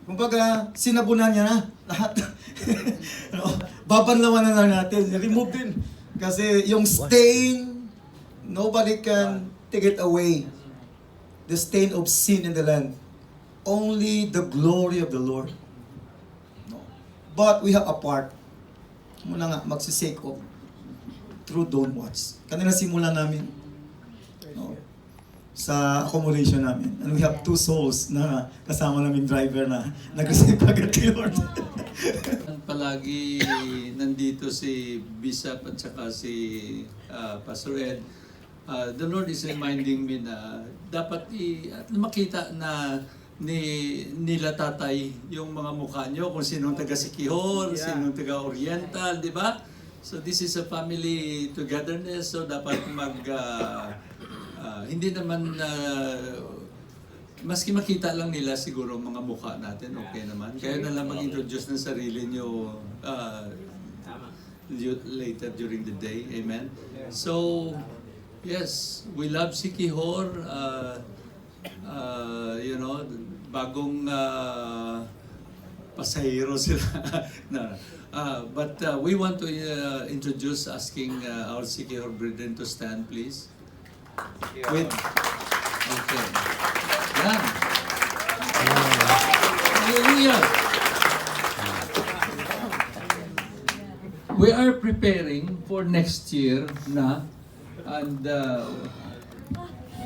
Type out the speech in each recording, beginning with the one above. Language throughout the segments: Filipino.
Kumbaga, sinabunan niya na lahat. No? Babanlawan na lang natin. Remove din. Kasi yung stain, nobody can take it away. The stain of sin in the land. Only the glory of the Lord. No. But we have a part. Muna nga, magsisake of through Don't Watch. Kanina simulan namin. No, sa accommodation namin. And we have 2 souls na kasama naming driver na nag-receive agad kay Lord. Palagi nandito si Bishop at saka si Pastor Ed. The Lord is reminding me na dapat at makita na nila tatay yung mga mukha nyo, kung sinong taga Siquijor, sinong taga Oriental, di ba? So this is a family togetherness, so dapat hindi naman maski makita lang nila siguro mga mukha natin, okay naman. Kaya na lang mag-introduce ng sarili nyo later during the day. Amen? So, yes, we love Siquijor. You know, bagong pasahero sila. But we want to introduce, asking our Siquijor brethren to stand, please. With, okay. Yan. Hallelujah. We are preparing for next year na, and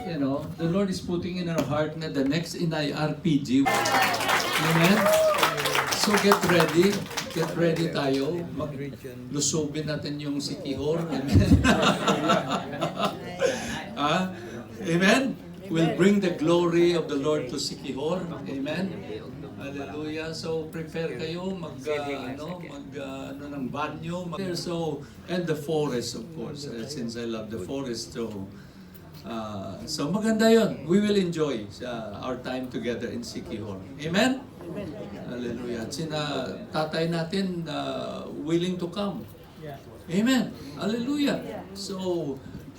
you know, the Lord is putting in our heart na the next NIRPG. Amen? So get ready. Get ready tayo. Lusubin natin yung Siquijor. Amen? Amen? We'll bring the glory of the Lord to Siquijor. Amen? Hallelujah. So prepare kayo ng banyo. So, and the forest, of course. Since I love the forest, so maganda yun. We will enjoy our time together in Siquijor. Amen? Hallelujah. At tatay natin willing to come. Amen? Hallelujah. So,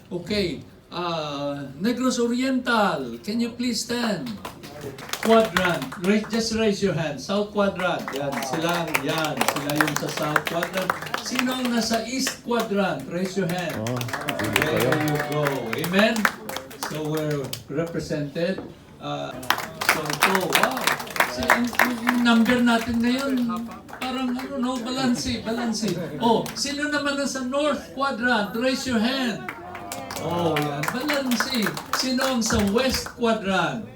okay. Negros Oriental, can you please stand? Quadrant. Just raise your hand. South Quadrant. Yan. Sila yung sa South Quadrant. Sino ang nasa East Quadrant? Raise your hand. There you go. Amen? So we're represented. So ito, wow. Yung number natin ngayon, parang balanse. Oh, sino naman nasa North Quadrant? Raise your hand. Oh, yan. Balanse. Sino ang sa West Quadrant?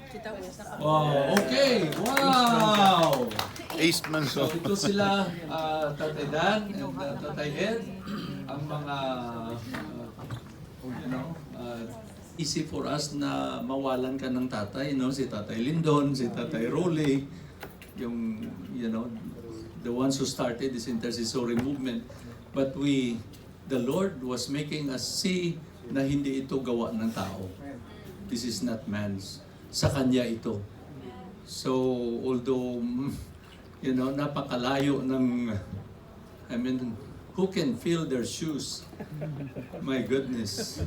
Wow, okay. Wow. Eastman. So ito sila, Tatay Dan and Tatay Ed, ang mga, easy for us na mawalan ka ng tatay, no? Si Tatay Lindon, si Tatay Rolly, yung, the ones who started this intercessory movement. But the Lord was making us see na hindi ito gawa ng tao. This is not man's. Sa Kanya ito. So, although, napakalayo ng, who can fill their shoes? My goodness.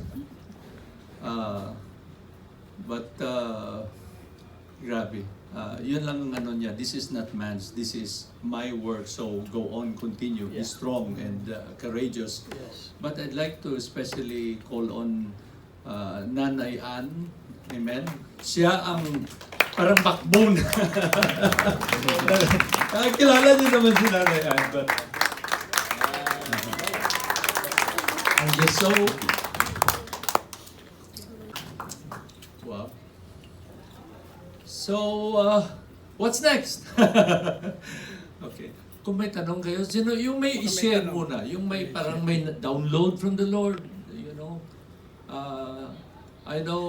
But, grabe. Yun lang ang niya. This is not man's. This is my work. So, go on, continue. Be strong and courageous. Yes. But I'd like to especially call on Nanay Ann. Amen? Siya ang parang backbone. Kilala niyo naman si Nanay Ann. But, I'm just so... Wow. So, what's next? Okay. Kung may tanong kayo, yung may i-share muna, yung may parang may download from the Lord, I know